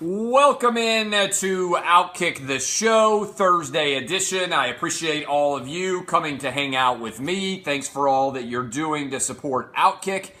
Welcome in to Outkick the Show, Thursday edition. I appreciate all of you coming to hang out with me. Thanks for all that you're doing to support Outkick.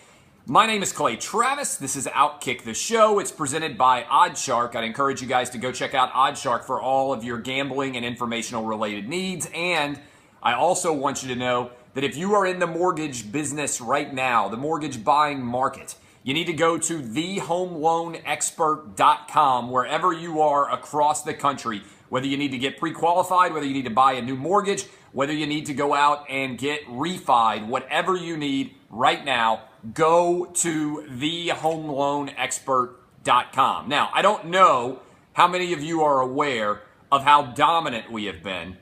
My name is Clay Travis. This is Outkick the Show. It's presented by Oddshark. I'd encourage you guys to go check out Oddshark for all of your gambling and informational related needs. And I also want you to know that if you are in the mortgage business right now, the mortgage buying market, you need to go to thehomeloanexpert.com wherever you are across the country, whether you need to get pre-qualified, whether you need to buy a new mortgage, whether you need to go out and get refied, whatever you need right now, go to thehomeloanexpert.com. Now, I don't know how many of you are aware of how dominant we have been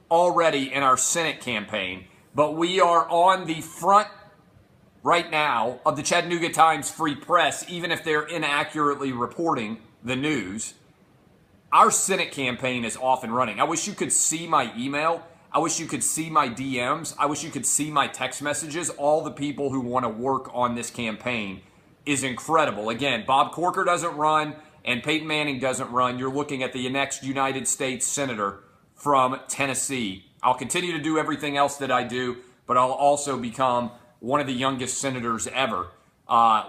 already in our Senate campaign, but we are on the front right now of the Chattanooga Times Free Press, even if they're inaccurately reporting the news. Our Senate campaign is off and running. I wish you could see my email. I wish you could see my DMs. I wish you could see my text messages. All the people who want to work on this campaign is incredible. Again, Bob Corker doesn't run and Peyton Manning doesn't run. You're looking at the next United States Senator from Tennessee. I'll continue to do everything else that I do, but I'll also become one of the youngest senators ever.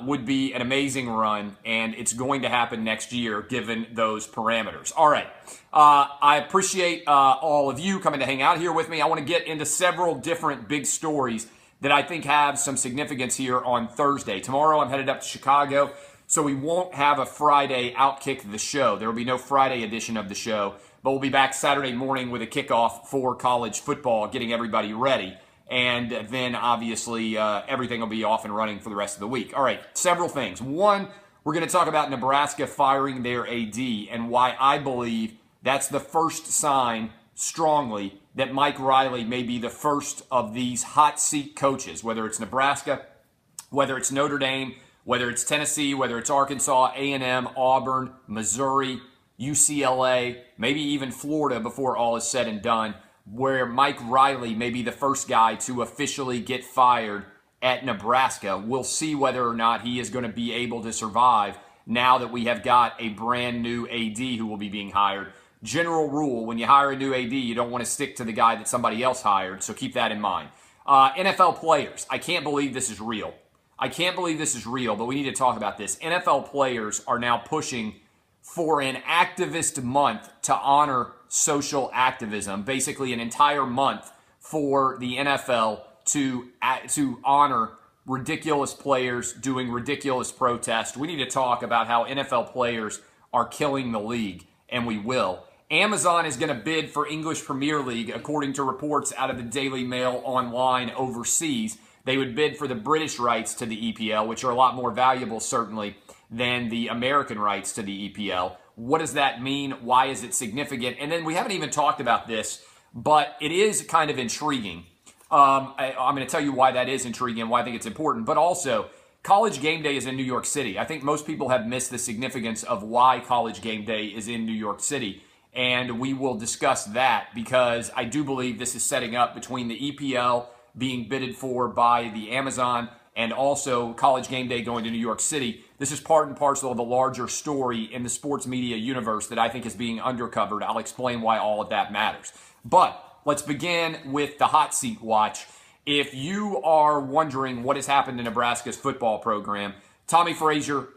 Would be an amazing run, and it's going to happen next year given those parameters. All right. I appreciate all of you coming to hang out here with me. I want to get into several different big stories that I think have some significance here on Thursday. Tomorrow I'm headed up to Chicago, so we won't have a Friday Outkick the Show. There will be no Friday edition of the show, but we'll be back Saturday morning with a kickoff for college football, getting everybody ready. And then, obviously, everything will be off and running for the rest of the week. All right, several things. One, we're going to talk about Nebraska firing their AD and why I believe that's the first sign strongly that Mike Riley may be the first of these hot seat coaches, whether it's Nebraska, whether it's Notre Dame, whether it's Tennessee, whether it's Arkansas, A&M, Auburn, Missouri, UCLA, maybe even Florida before all is said and done, where Mike Riley may be the first guy to officially get fired at Nebraska. We'll see whether or not he is going to be able to survive now that we have got a brand new AD who will be being hired. General rule, when you hire a new AD, you don't want to stick to the guy that somebody else hired, so keep that in mind. NFL players. I can't believe this is real. But we need to talk about this. NFL players are now pushing for an activist month to honor social activism, basically an entire month for the NFL to honor ridiculous players doing ridiculous protests. We need to talk about how NFL players are killing the league, and we will. Amazon is going to bid for English Premier League, according to reports out of the Daily Mail online overseas. They would bid for the British rights to the EPL, which are a lot more valuable, certainly, than the American rights to the EPL. What does that mean? Why is it significant? And then we haven't even talked about this, but it is kind of intriguing. I'm going to tell you why that is intriguing and why I think it's important. But also, College Game Day is in New York City. I think most people have missed the significance of why College Game Day is in New York City. And we will discuss that because I do believe this is setting up between the EPL being bidded for by the Amazon and also College Game Day going to New York City. This is part and parcel of the larger story in the sports media universe that I think is being undercovered. I'll explain why all of that matters. But let's begin with the hot seat watch. If you are wondering what has happened to Nebraska's football program, Tommy Frazier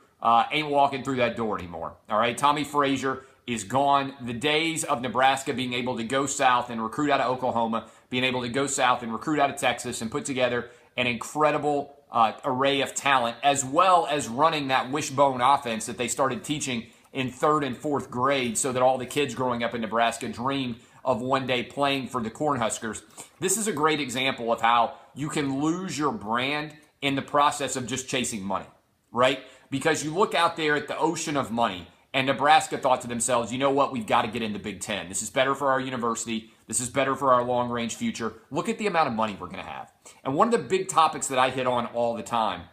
ain't walking through that door anymore. All right, Tommy Frazier is gone. The days of Nebraska being able to go south and recruit out of Oklahoma, being able to go south and recruit out of Texas and put together an incredible array of talent, as well as running that wishbone offense that they started teaching in 3rd and 4th grade so that all the kids growing up in Nebraska dreamed of one day playing for the Cornhuskers. This is a great example of how you can lose your brand in the process of just chasing money, right? Because you look out there at the ocean of money, and Nebraska thought to themselves, you know what, we've got to get in the Big Ten. This is better for our university. This is better for our long-range future. Look at the amount of money we're going to have. And one of the big topics that I hit on all the time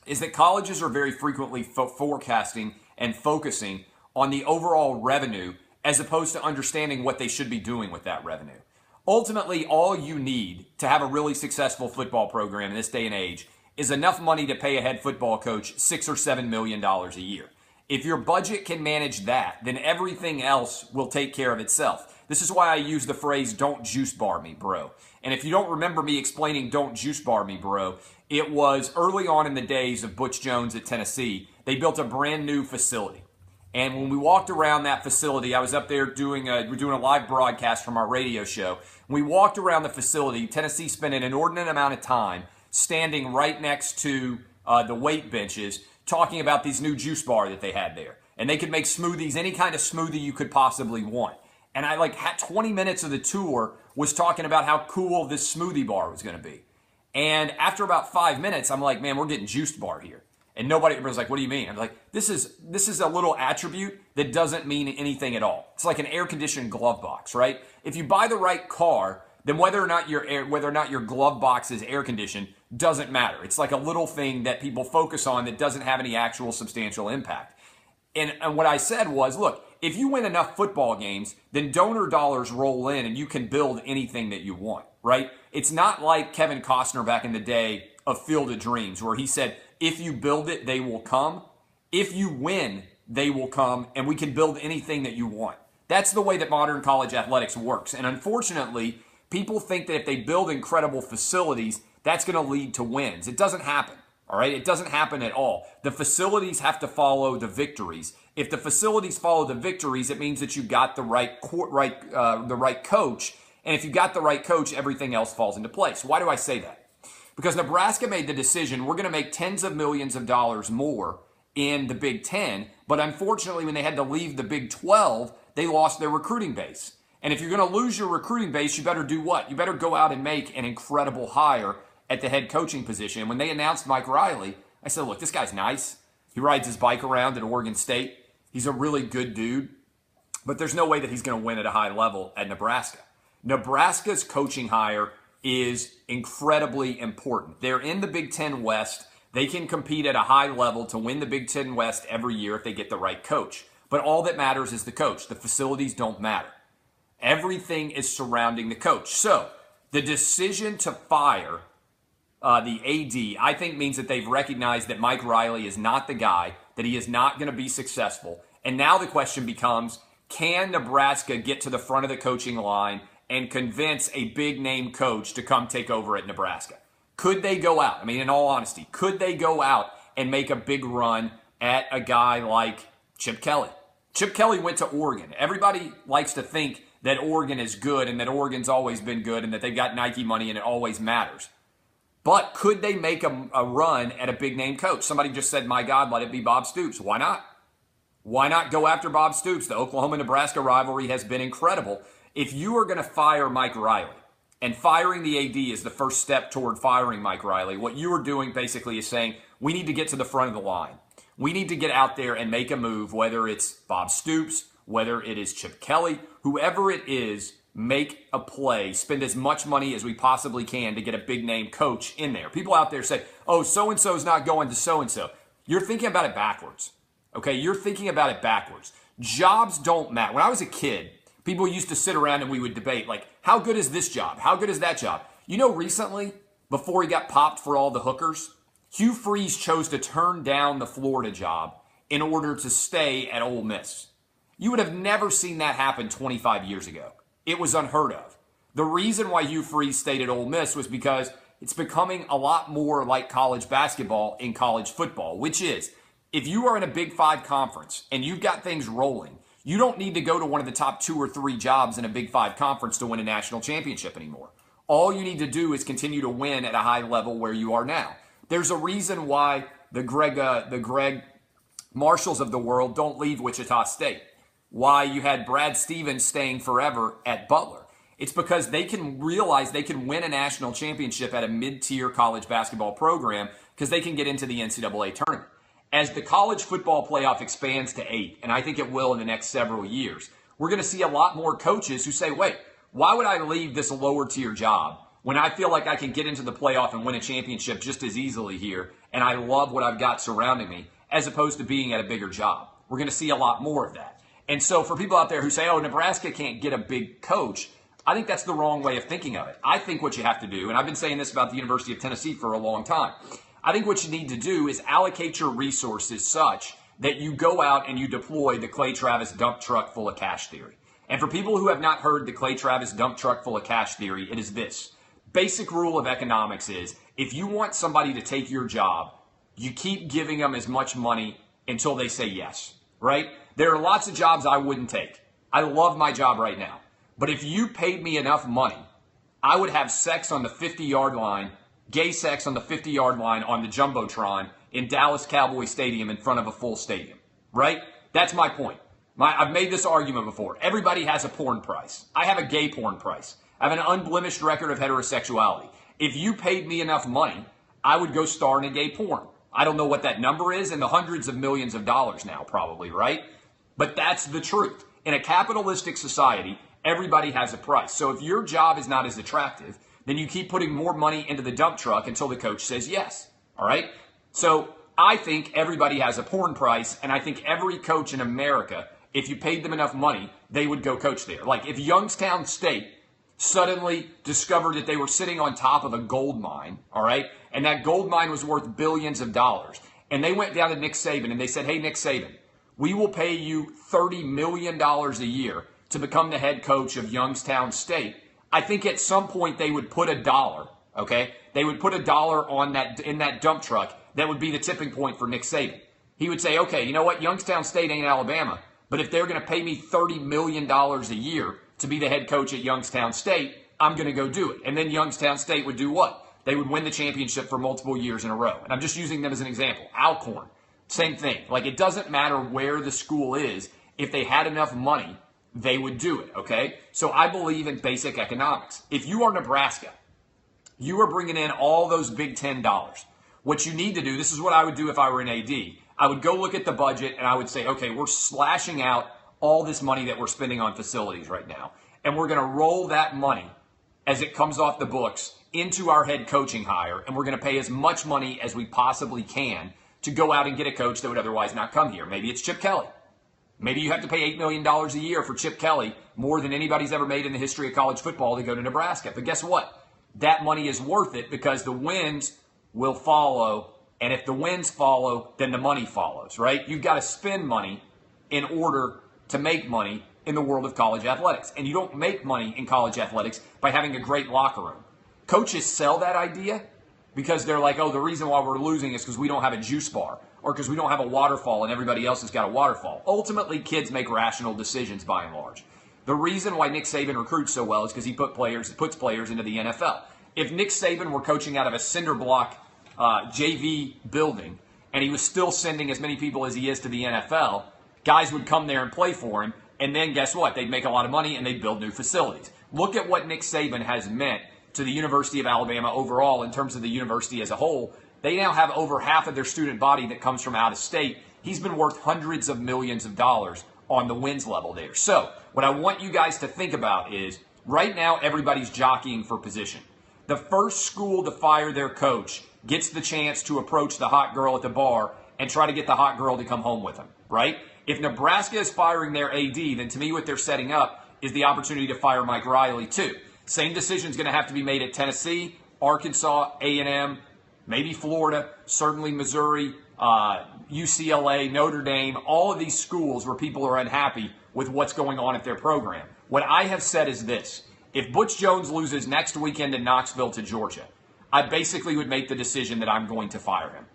is that colleges are very frequently forecasting and focusing on the overall revenue as opposed to understanding what they should be doing with that revenue. Ultimately, all you need to have a really successful football program in this day and age is enough money to pay a head football coach $6 or $7 million a year. If your budget can manage that, then everything else will take care of itself. This is why I use the phrase, don't juice bar me, bro. And if you don't remember me explaining don't juice bar me, bro, it was early on in the days of Butch Jones at Tennessee. They built a brand new facility. And when we walked around that facility, I was up there we're doing a live broadcast from our radio show. When we walked around the facility, Tennessee spent an inordinate amount of time standing right next to the weight benches talking about these new juice bar that they had there. And they could make smoothies, any kind of smoothie you could possibly want. And I had 20 minutes of the tour was talking about how cool this smoothie bar was going to be. And after about 5 minutes, I'm like, man, we're getting juiced bar here. And nobody was like, what do you mean? I'm like, this is a little attribute that doesn't mean anything at all. It's like an air-conditioned glove box, right? If you buy the right car, then whether or not your glove box is air-conditioned doesn't matter. It's like a little thing that people focus on that doesn't have any actual substantial impact. And what I said was, look, if you win enough football games, then donor dollars roll in and you can build anything that you want, right? It's not like Kevin Costner back in the day of Field of Dreams, where he said, if you build it, they will come. If you win, they will come, and we can build anything that you want. That's the way that modern college athletics works. And unfortunately, people think that if they build incredible facilities, that's going to lead to wins. It doesn't happen. All right, it doesn't happen at all. The facilities have to follow the victories. If the facilities follow the victories, it means that you got the right coach. And if you got the right coach, everything else falls into place. Why do I say that? Because Nebraska made the decision, we're going to make tens of millions of dollars more in the Big Ten. But unfortunately, when they had to leave the Big 12, they lost their recruiting base. And if you're going to lose your recruiting base, you better do what? You better go out and make an incredible hire at the head coaching position. And when they announced Mike Riley, I said, look, this guy's nice. He rides his bike around at Oregon State. He's a really good dude. But there's no way that he's going to win at a high level at Nebraska. Nebraska's coaching hire is incredibly important. They're in the Big Ten West. They can compete at a high level to win the Big Ten West every year if they get the right coach. But all that matters is the coach. The facilities don't matter. Everything is surrounding the coach. So the decision to fire the AD, I think, means that they've recognized that Mike Riley is not the guy, that he is not going to be successful. And now the question becomes, can Nebraska get to the front of the coaching line and convince a big-name coach to come take over at Nebraska? Could they go out? I mean, in all honesty, could they go out and make a big run at a guy like Chip Kelly? Chip Kelly went to Oregon. Everybody likes to think that Oregon is good and that Oregon's always been good and that they've got Nike money and it always matters. But could they make a run at a big-name coach? Somebody just said, my God, let it be Bob Stoops. Why not? Why not go after Bob Stoops? The Oklahoma-Nebraska rivalry has been incredible. If you are going to fire Mike Riley, and firing the AD is the first step toward firing Mike Riley, what you are doing basically is saying, we need to get to the front of the line. We need to get out there and make a move, whether it's Bob Stoops, whether it is Chip Kelly, whoever it is, make a play, spend as much money as we possibly can to get a big-name coach in there. People out there say, oh, so-and-so is not going to so-and-so. You're thinking about it backwards, okay? You're thinking about it backwards. Jobs don't matter. When I was a kid, people used to sit around and we would debate, like, how good is this job? How good is that job? You know, recently, before he got popped for all the hookers, Hugh Freeze chose to turn down the Florida job in order to stay at Ole Miss. You would have never seen that happen 25 years ago. It was unheard of. The reason why Hugh Freeze stayed at Ole Miss was because it's becoming a lot more like college basketball in college football, which is, if you are in a Big Five conference and you've got things rolling, you don't need to go to one of the top 2 or 3 jobs in a Big Five conference to win a national championship anymore. All you need to do is continue to win at a high level where you are now. There's a reason why the Greg Marshalls of the world don't leave Wichita State. Why you had Brad Stevens staying forever at Butler. It's because they can realize they can win a national championship at a mid-tier college basketball program because they can get into the NCAA tournament. As the college football playoff expands to 8, and I think it will in the next several years, we're going to see a lot more coaches who say, wait, why would I leave this lower-tier job when I feel like I can get into the playoff and win a championship just as easily here, and I love what I've got surrounding me, as opposed to being at a bigger job? We're going to see a lot more of that. And so for people out there who say, oh, Nebraska can't get a big coach, I think that's the wrong way of thinking of it. I think what you have to do, and I've been saying this about the University of Tennessee for a long time, I think what you need to do is allocate your resources such that you go out and you deploy the Clay Travis dump truck full of cash theory. And for people who have not heard the Clay Travis dump truck full of cash theory, it is this. Basic rule of economics is if you want somebody to take your job, you keep giving them as much money until they say yes, right? There are lots of jobs I wouldn't take. I love my job right now. But if you paid me enough money, I would have sex on the 50-yard line, gay sex on the 50-yard line on the Jumbotron in Dallas Cowboy Stadium in front of a full stadium, right? That's my point. I've made this argument before. Everybody has a porn price. I have a gay porn price. I have an unblemished record of heterosexuality. If you paid me enough money, I would go star in a gay porn. I don't know what that number is, in the hundreds of millions of dollars now, probably, right? But that's the truth. In a capitalistic society, everybody has a price. So if your job is not as attractive, then you keep putting more money into the dump truck until the coach says yes, all right? So I think everybody has a porn price, and I think every coach in America, if you paid them enough money, they would go coach there. Like if Youngstown State suddenly discovered that they were sitting on top of a gold mine, all right, and that gold mine was worth billions of dollars, and they went down to Nick Saban and they said, hey, Nick Saban, we will pay you $30 million a year to become the head coach of Youngstown State. I think at some point they would put $1, okay? They would put $1 on that in that dump truck. That would be the tipping point for Nick Saban. He would say, okay, you know what? Youngstown State ain't Alabama, but if they're going to pay me $30 million a year to be the head coach at Youngstown State, I'm going to go do it. And then Youngstown State would do what? They would win the championship for multiple years in a row. And I'm just using them as an example. Alcorn, same thing. Like it doesn't matter where the school is. If they had enough money, they would do it, okay? So I believe in basic economics. If you are Nebraska, you are bringing in all those Big Ten dollars. What you need to do, this is what I would do if I were an AD. I would go look at the budget and I would say, okay, we're slashing out all this money that we're spending on facilities right now. And we're going to roll that money as it comes off the books into our head coaching hire. And we're going to pay as much money as we possibly can to go out and get a coach that would otherwise not come here. Maybe it's Chip Kelly. Maybe you have to pay $8 million a year for Chip Kelly, more than anybody's ever made in the history of college football, to go to Nebraska. But guess what? That money is worth it because the wins will follow. And if the wins follow, then the money follows, right? You've got to spend money in order to make money in the world of college athletics. And you don't make money in college athletics by having a great locker room. Coaches sell that idea because they're like, oh, the reason why we're losing is because we don't have a juice bar or because we don't have a waterfall and everybody else has got a waterfall. Ultimately, kids make rational decisions by and large. The reason why Nick Saban recruits so well is because he puts players into the NFL. If Nick Saban were coaching out of a cinder block JV building and he was still sending as many people as he is to the NFL, guys would come there and play for him. And then guess what? They'd make a lot of money and they'd build new facilities. Look at what Nick Saban has meant to the University of Alabama overall in terms of the university as a whole. They now have over half of their student body that comes from out of state. He's been worth hundreds of millions of dollars on the wins level there. So what I want you guys to think about is right now everybody's jockeying for position. The first school to fire their coach gets the chance to approach the hot girl at the bar and try to get the hot girl to come home with him, right? If Nebraska is firing their AD, then to me what they're setting up is the opportunity to fire Mike Riley too. Same decision is going to have to be made at Tennessee, Arkansas, A&M, maybe Florida, certainly Missouri, UCLA, Notre Dame, all of these schools where people are unhappy with what's going on at their program. What I have said is this. If Butch Jones loses next weekend in Knoxville to Georgia, I basically would make the decision that I'm going to fire him.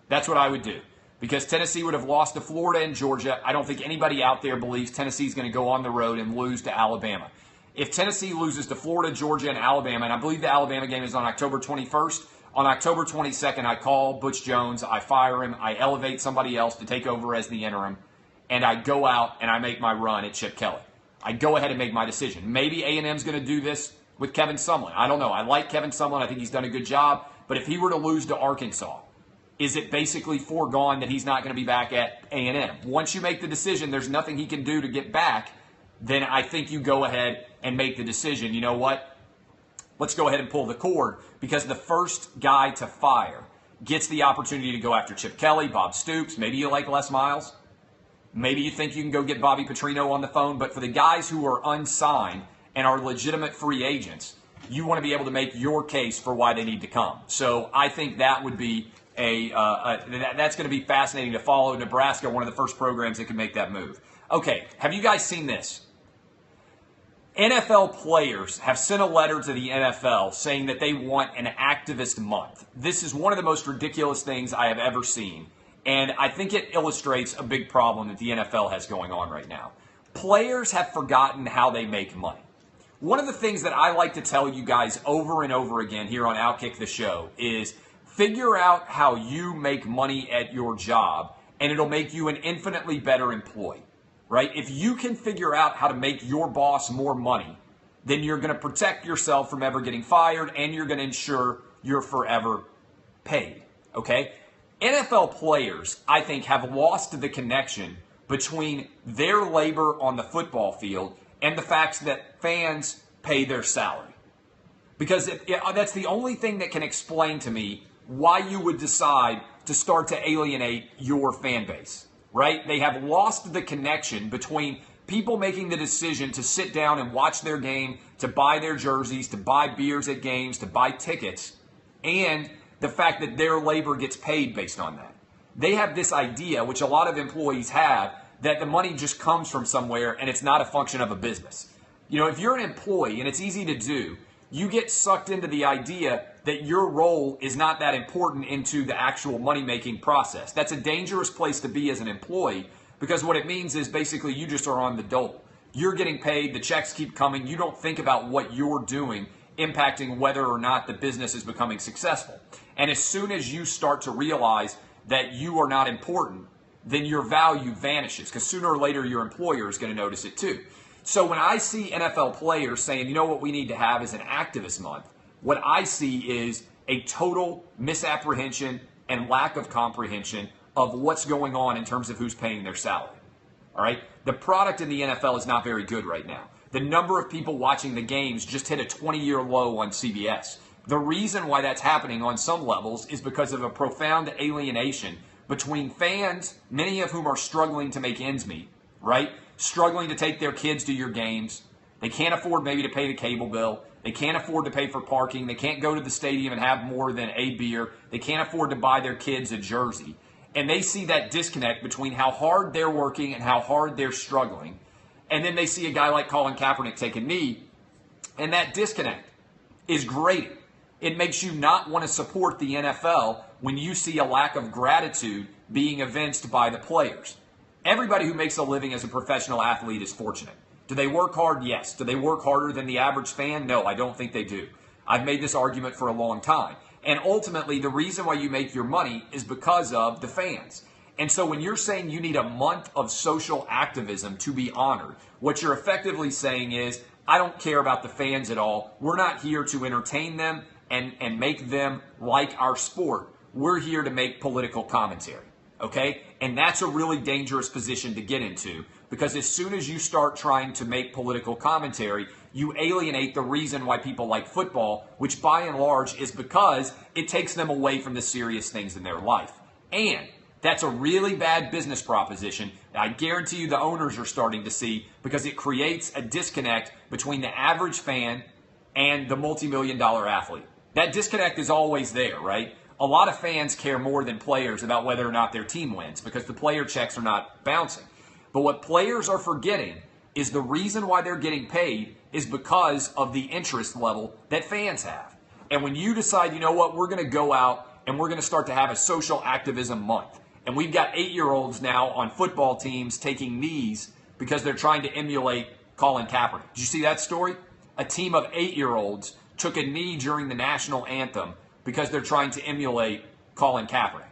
That's what I would do. Because Tennessee would have lost to Florida and Georgia. I don't think anybody out there believes Tennessee's going to go on the road and lose to Alabama. If Tennessee loses to Florida, Georgia, and Alabama, and I believe the Alabama game is on October 21st, on October 22nd, I call Butch Jones, I fire him, I elevate somebody else to take over as the interim, and I go out and I make my run at Chip Kelly. I go ahead and make my decision. Maybe A&M's going to do this with Kevin Sumlin. I don't know. I like Kevin Sumlin. I think he's done a good job. But if he were to lose to Arkansas, is it basically foregone that he's not going to be back at A&M? Once you make the decision, there's nothing he can do to get back, then I think you go ahead and make the decision. You know what? Let's go ahead and pull the cord, because the first guy to fire gets the opportunity to go after Chip Kelly, Bob Stoops. Maybe you like Les Miles. Maybe you think you can go get Bobby Petrino on the phone. But for the guys who are unsigned and are legitimate free agents, you want to be able to make your case for why they need to come. So I think that would be that's going to be fascinating to follow. Nebraska, one of the first programs that can make that move. Okay, have you guys seen this? NFL players have sent a letter to the NFL saying that they want an activist month. This is one of the most ridiculous things I have ever seen, and I think it illustrates a big problem that the NFL has going on right now. Players have forgotten how they make money. One of the things that I like to tell you guys over and over again here on Outkick the Show is figure out how you make money at your job, and it'll make you an infinitely better employee. Right? If you can figure out how to make your boss more money, then you're going to protect yourself from ever getting fired, and you're going to ensure you're forever paid. Okay? NFL players, I think, have lost the connection between their labor on the football field and the fact that fans pay their salary. Because that's the only thing that can explain to me why you would decide to start to alienate your fan base. Right? They have lost the connection between people making the decision to sit down and watch their game, to buy their jerseys, to buy beers at games, to buy tickets, and the fact that their labor gets paid based on that. They have this idea, which a lot of employees have, that the money just comes from somewhere and it's not a function of a business. You know, if you're an employee, and it's easy to do, you get sucked into the idea that your role is not that important into the actual money-making process. That's a dangerous place to be as an employee, because what it means is basically you just are on the dole. You're getting paid, the checks keep coming, you don't think about what you're doing impacting whether or not the business is becoming successful. And as soon as you start to realize that you are not important, then your value vanishes, because sooner or later your employer is going to notice it too. So when I see NFL players saying, you know what we need to have is an activist month, what I see is a total misapprehension and lack of comprehension of what's going on in terms of who's paying their salary. All right? The product in the NFL is not very good right now. The number of people watching the games just hit a 20-year low on CBS. The reason why that's happening on some levels is because of a profound alienation between fans, many of whom are struggling to make ends meet, right? Struggling to take their kids to your games. They can't afford maybe to pay the cable bill. They can't afford to pay for parking. They can't go to the stadium and have more than a beer. They can't afford to buy their kids a jersey. And they see that disconnect between how hard they're working and how hard they're struggling. And then they see a guy like Colin Kaepernick take a knee, and that disconnect is grating. It makes you not want to support the NFL when you see a lack of gratitude being evinced by the players. Everybody who makes a living as a professional athlete is fortunate. Do they work hard? Yes. Do they work harder than the average fan? No, I don't think they do. I've made this argument for a long time. And ultimately, the reason why you make your money is because of the fans. And so when you're saying you need a month of social activism to be honored, what you're effectively saying is, I don't care about the fans at all. We're not here to entertain them and make them like our sport. We're here to make political commentary. Okay? And that's a really dangerous position to get into, because as soon as you start trying to make political commentary, you alienate the reason why people like football, which by and large is because it takes them away from the serious things in their life. And that's a really bad business proposition that I guarantee you the owners are starting to see, because it creates a disconnect between the average fan and the multi-million-dollar athlete. That disconnect is always there, right? A lot of fans care more than players about whether or not their team wins, because the player checks are not bouncing. But what players are forgetting is the reason why they're getting paid is because of the interest level that fans have. And when you decide, you know what, we're going to go out and we're going to start to have a social activism month, and we've got 8-year-olds now on football teams taking knees because they're trying to emulate Colin Kaepernick. Did you see that story? A team of 8-year-olds took a knee during the national anthem because they're trying to emulate Colin Kaepernick.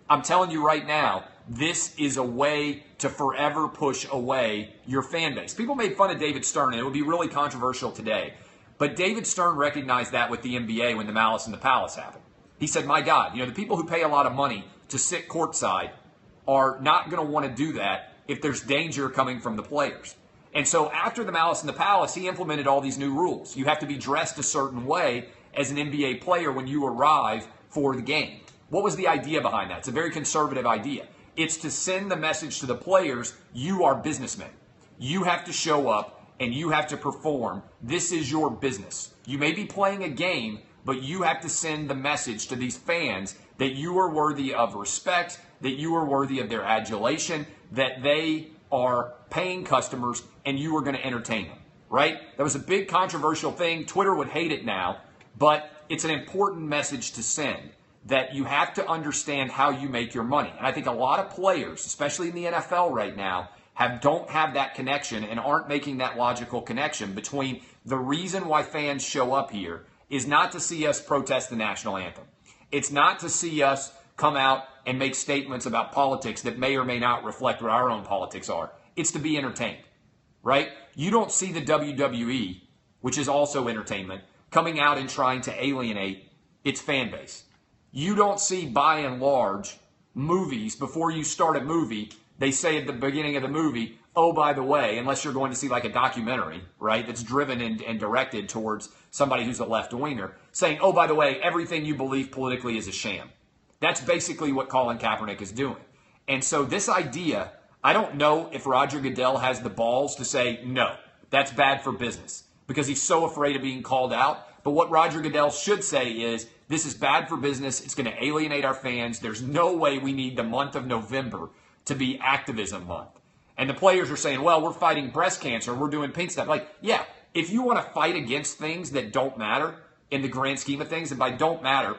I'm telling you right now, this is a way to forever push away your fan base. People made fun of David Stern, and it would be really controversial today. But David Stern recognized that with the NBA when the Malice in the Palace happened. He said, my God, the people who pay a lot of money to sit courtside are not going to want to do that if there's danger coming from the players. And so after the Malice in the Palace, he implemented all these new rules. You have to be dressed a certain way as an NBA player when you arrive for the game. What was the idea behind that? It's a very conservative idea. It's to send the message to the players, you are businessmen. You have to show up and you have to perform. This is your business. You may be playing a game, but you have to send the message to these fans that you are worthy of respect, that you are worthy of their adulation, that they are paying customers and you are going to entertain them, right? That was a big controversial thing. Twitter would hate it now, but it's an important message to send that you have to understand how you make your money. And I think a lot of players, especially in the NFL right now, don't have that connection and aren't making that logical connection between the reason why fans show up here is not to see us protest the national anthem. It's not to see us come out and make statements about politics that may or may not reflect what our own politics are. It's to be entertained, right? You don't see the WWE, which is also entertainment, coming out and trying to alienate its fan base. You don't see, by and large, movies, before you start a movie, they say at the beginning of the movie, oh, by the way, unless you're going to see like a documentary, right, that's driven and directed towards somebody who's a left-winger, saying, oh, by the way, everything you believe politically is a sham. That's basically what Colin Kaepernick is doing. And so this idea, I don't know if Roger Goodell has the balls to say, no, that's bad for business, because he's so afraid of being called out. But what Roger Goodell should say is, this is bad for business. It's going to alienate our fans. There's no way we need the month of November to be activism month. And the players are saying, well, we're fighting breast cancer. We're doing pink stuff. Like, yeah, if you want to fight against things that don't matter in the grand scheme of things, and by don't matter,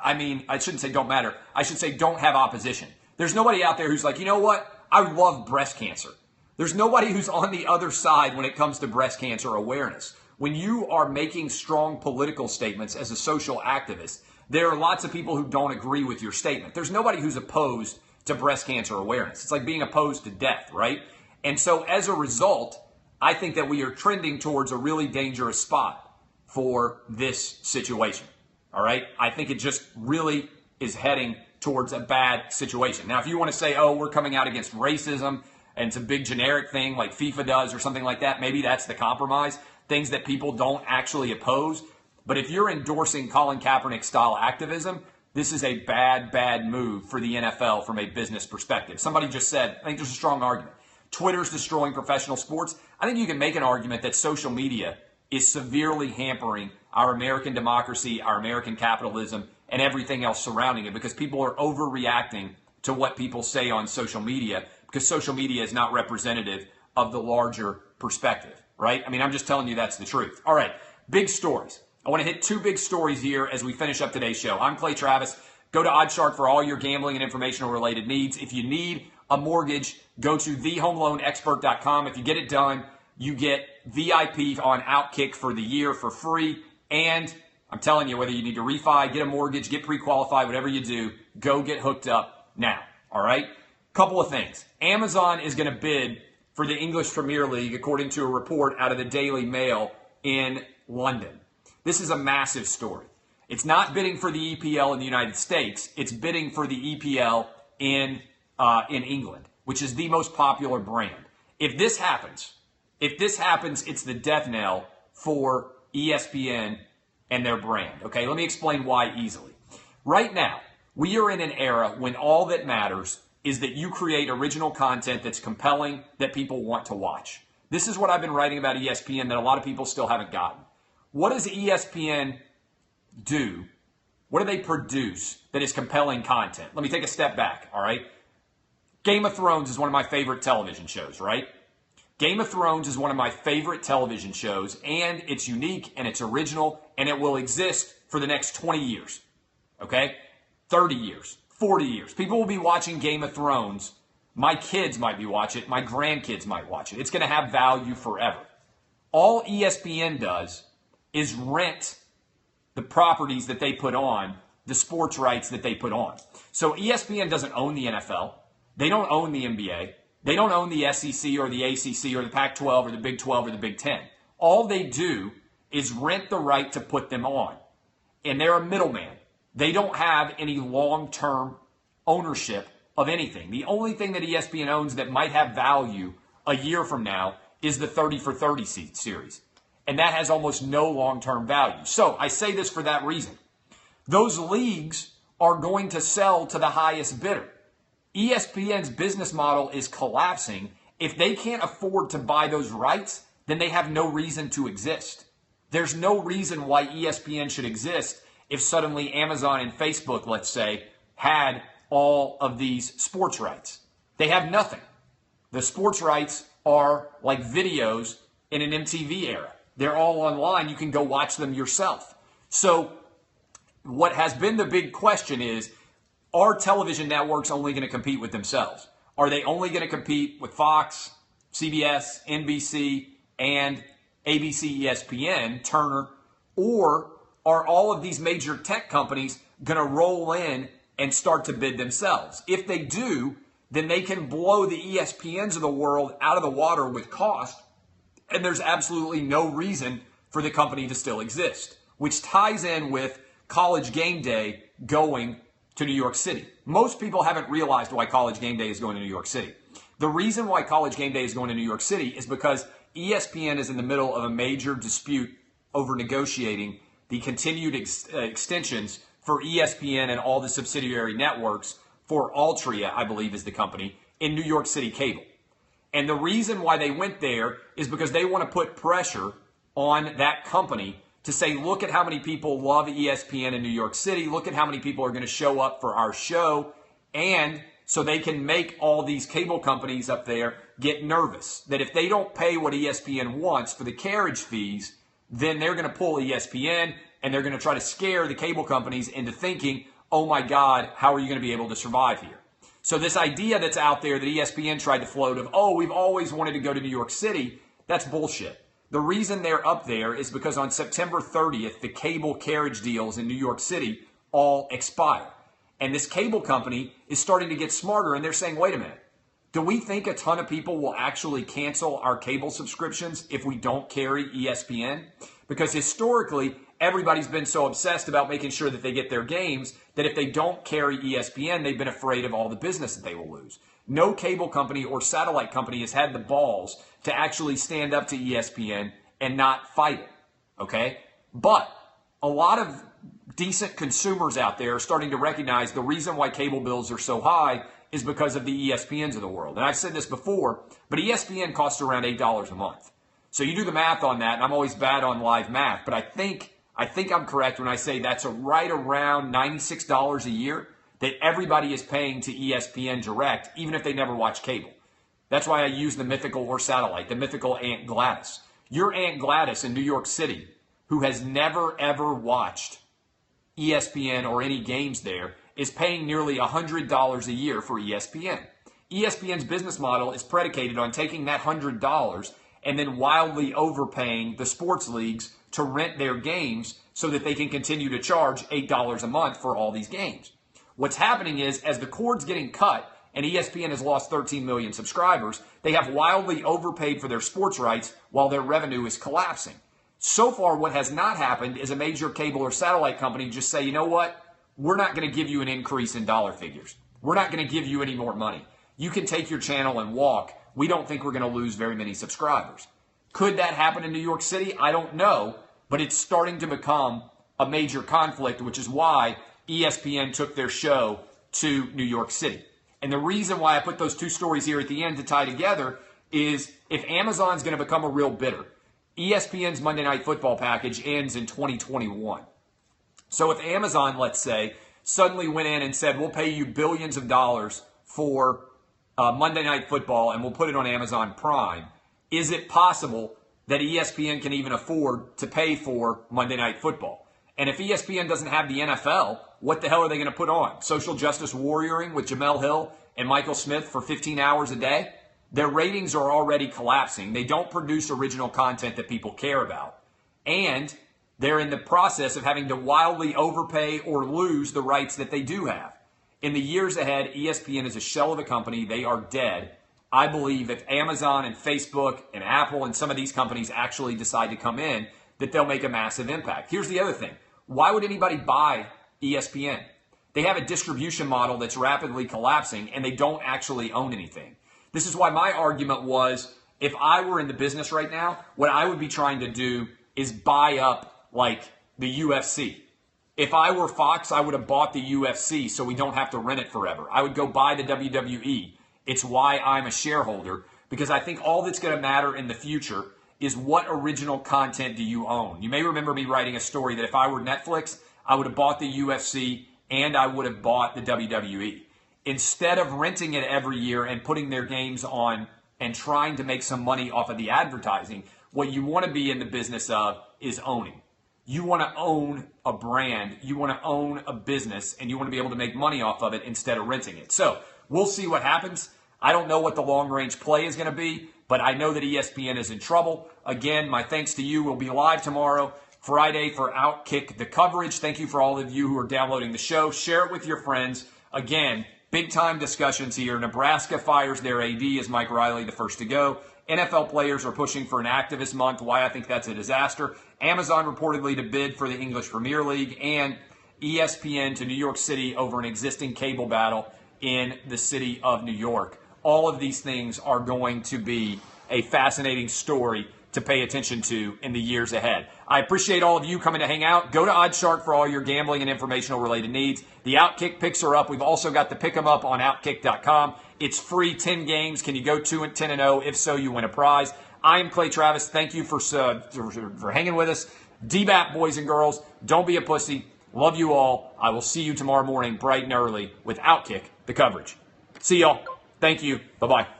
I mean, I shouldn't say don't matter. I should say don't have opposition. There's nobody out there who's like, you know what? I love breast cancer. There's nobody who's on the other side when it comes to breast cancer awareness. When you are making strong political statements as a social activist, there are lots of people who don't agree with your statement. There's nobody who's opposed to breast cancer awareness. It's like being opposed to death, right? And so as a result, I think that we are trending towards a really dangerous spot for this situation, all right? I think it just really is heading towards a bad situation. Now, if you want to say, oh, we're coming out against racism, and it's a big generic thing like FIFA does or something like that, maybe that's the compromise, things that people don't actually oppose. But if you're endorsing Colin Kaepernick style activism, this is a bad, bad move for the NFL from a business perspective. Somebody just said, I think there's a strong argument, Twitter's destroying professional sports. I think you can make an argument that social media is severely hampering our American democracy, our American capitalism, and everything else surrounding it, because people are overreacting to what people say on social media, because social media is not representative of the larger perspective, right? I mean, I'm just telling you that's the truth. All right, big stories. I want to hit two big stories here as we finish up today's show. I'm Clay Travis. Go to OddsShark for all your gambling and informational related needs. If you need a mortgage, go to thehomeloanexpert.com. If you get it done, you get VIP on Outkick for the year for free. And I'm telling you, whether you need to refi, get a mortgage, get pre-qualified, whatever you do, go get hooked up now. All right? Couple of things. Amazon is going to bid for the English Premier League, according to a report out of the Daily Mail in London. This is a massive story. It's not bidding for the EPL in the United States. It's bidding for the EPL in England, which is the most popular brand. If this happens, it's the death knell for ESPN and their brand. Okay, let me explain why easily. Right now, we are in an era when all that matters is that you create original content that's compelling, that people want to watch. This is what I've been writing about ESPN that a lot of people still haven't gotten. What does ESPN do? What do they produce that is compelling content? Let me take a step back, all right? Game of Thrones is one of my favorite television shows, right? Game of Thrones is one of my favorite television shows, and it's unique, and it's original, and it will exist for the next 20 years, okay? 30 years, 40 years. People will be watching Game of Thrones. My kids might be watching it. My grandkids might watch it. It's going to have value forever. All ESPN does is rent the properties that they put on, the sports rights that they put on. So ESPN doesn't own the NFL. They don't own the NBA. They don't own the SEC or the ACC or the Pac-12 or the Big 12 or the Big 10. All they do is rent the right to put them on. And they're a middleman. They don't have any long-term ownership of anything. The only thing that ESPN owns that might have value a year from now is the 30 for 30 series. And that has almost no long-term value. So I say this for that reason. Those leagues are going to sell to the highest bidder. ESPN's business model is collapsing. If they can't afford to buy those rights, then they have no reason to exist. There's no reason why ESPN should exist if suddenly Amazon and Facebook, let's say, had all of these sports rights. They have nothing. The sports rights are like videos in an MTV era. They're all online. You can go watch them yourself. So what has been the big question is, are television networks only going to compete with themselves? Are they only going to compete with Fox, CBS, NBC, and ABC, ESPN, Turner? Or are all of these major tech companies going to roll in and start to bid themselves? If they do, then they can blow the ESPNs of the world out of the water with cost, and there's absolutely no reason for the company to still exist, which ties in with College Game Day going to New York City. Most people haven't realized why College Game Day is going to New York City. The reason why College Game Day is going to New York City is because ESPN is in the middle of a major dispute over negotiating the continued extensions for ESPN and all the subsidiary networks for Altria, I believe is the company, in New York City Cable. And the reason why they went there is because they want to put pressure on that company to say, look at how many people love ESPN in New York City. Look at how many people are going to show up for our show. And so they can make all these cable companies up there get nervous that if they don't pay what ESPN wants for the carriage fees, then they're going to pull ESPN and they're going to try to scare the cable companies into thinking, oh my God, how are you going to be able to survive here? So this idea that's out there that ESPN tried to float of, oh, we've always wanted to go to New York City, that's bullshit. The reason they're up there is because on September 30th, the cable carriage deals in New York City all expire. And this cable company is starting to get smarter, and they're saying, wait a minute, do we think a ton of people will actually cancel our cable subscriptions if we don't carry ESPN? Because historically, everybody's been so obsessed about making sure that they get their games that if they don't carry ESPN, they've been afraid of all the business that they will lose. No cable company or satellite company has had the balls to actually stand up to ESPN and not fight it, okay? But a lot of decent consumers out there are starting to recognize the reason why cable bills are so high is because of the ESPNs of the world. And I've said this before, but ESPN costs around $8 a month. So you do the math on that, and I'm always bad on live math, but I think I'm correct when I say that's right around $96 a year that everybody is paying to ESPN Direct, even if they never watch cable. That's why I use the mythical or satellite, the mythical Aunt Gladys. Your Aunt Gladys in New York City, who has never, ever watched ESPN or any games there, is paying nearly $100 a year for ESPN. ESPN's business model is predicated on taking that $100 and then wildly overpaying the sports leagues to rent their games so that they can continue to charge $8 a month for all these games. What's happening is, as the cord's getting cut and ESPN has lost 13 million subscribers, they have wildly overpaid for their sports rights while their revenue is collapsing. So far, what has not happened is a major cable or satellite company just say, you know what? We're not going to give you an increase in dollar figures. We're not going to give you any more money. You can take your channel and walk. We don't think we're going to lose very many subscribers. Could that happen in New York City? I don't know, but it's starting to become a major conflict, which is why ESPN took their show to New York City. And the reason why I put those two stories here at the end to tie together is if Amazon's going to become a real bidder, ESPN's Monday Night Football package ends in 2021. So if Amazon, let's say, suddenly went in and said, we'll pay you billions of dollars for Monday Night Football and we'll put it on Amazon Prime, is it possible that ESPN can even afford to pay for Monday Night Football? And if ESPN doesn't have the NFL, what the hell are they going to put on? Social justice warrioring with Jamel Hill and Michael Smith for 15 hours a day? Their ratings are already collapsing. They don't produce original content that people care about. And they're in the process of having to wildly overpay or lose the rights that they do have. In the years ahead, ESPN is a shell of a company. They are dead. I believe if Amazon and Facebook and Apple and some of these companies actually decide to come in, that they'll make a massive impact. Here's the other thing. Why would anybody buy ESPN? They have a distribution model that's rapidly collapsing, and they don't actually own anything. This is why my argument was, if I were in the business right now, what I would be trying to do is buy up like the UFC. If I were Fox, I would have bought the UFC so we don't have to rent it forever. I would go buy the WWE. It's why I'm a shareholder, because I think all that's going to matter in the future is what original content do you own. You may remember me writing a story that if I were Netflix, I would have bought the UFC, and I would have bought the WWE. Instead of renting it every year and putting their games on and trying to make some money off of the advertising, what you want to be in the business of is owning. You want to own a brand, you want to own a business, and you want to be able to make money off of it instead of renting it. So we'll see what happens. I don't know what the long-range play is going to be, but I know that ESPN is in trouble. Again, my thanks to you. We'll be live tomorrow, Friday, for Outkick the coverage. Thank you for all of you who are downloading the show. Share it with your friends. Again, big-time discussions here. Nebraska fires their AD. Is Mike Riley the first to go? NFL players are pushing for an activist month. Why I think that's a disaster. Amazon reportedly to bid for the English Premier League, and ESPN to New York City over an existing cable battle in the city of New York. All of these things are going to be a fascinating story to pay attention to in the years ahead. I appreciate all of you coming to hang out. Go to OddsShark for all your gambling and informational related needs. The Outkick picks are up. We've also got the pick 'em up on Outkick.com. It's free, 10 games. Can you go 2-10-0? If so, you win a prize. I am Clay Travis. Thank you for hanging with us. DBAP, boys and girls. Don't be a pussy. Love you all. I will see you tomorrow morning bright and early with Outkick the coverage. See y'all. Thank you. Bye-bye.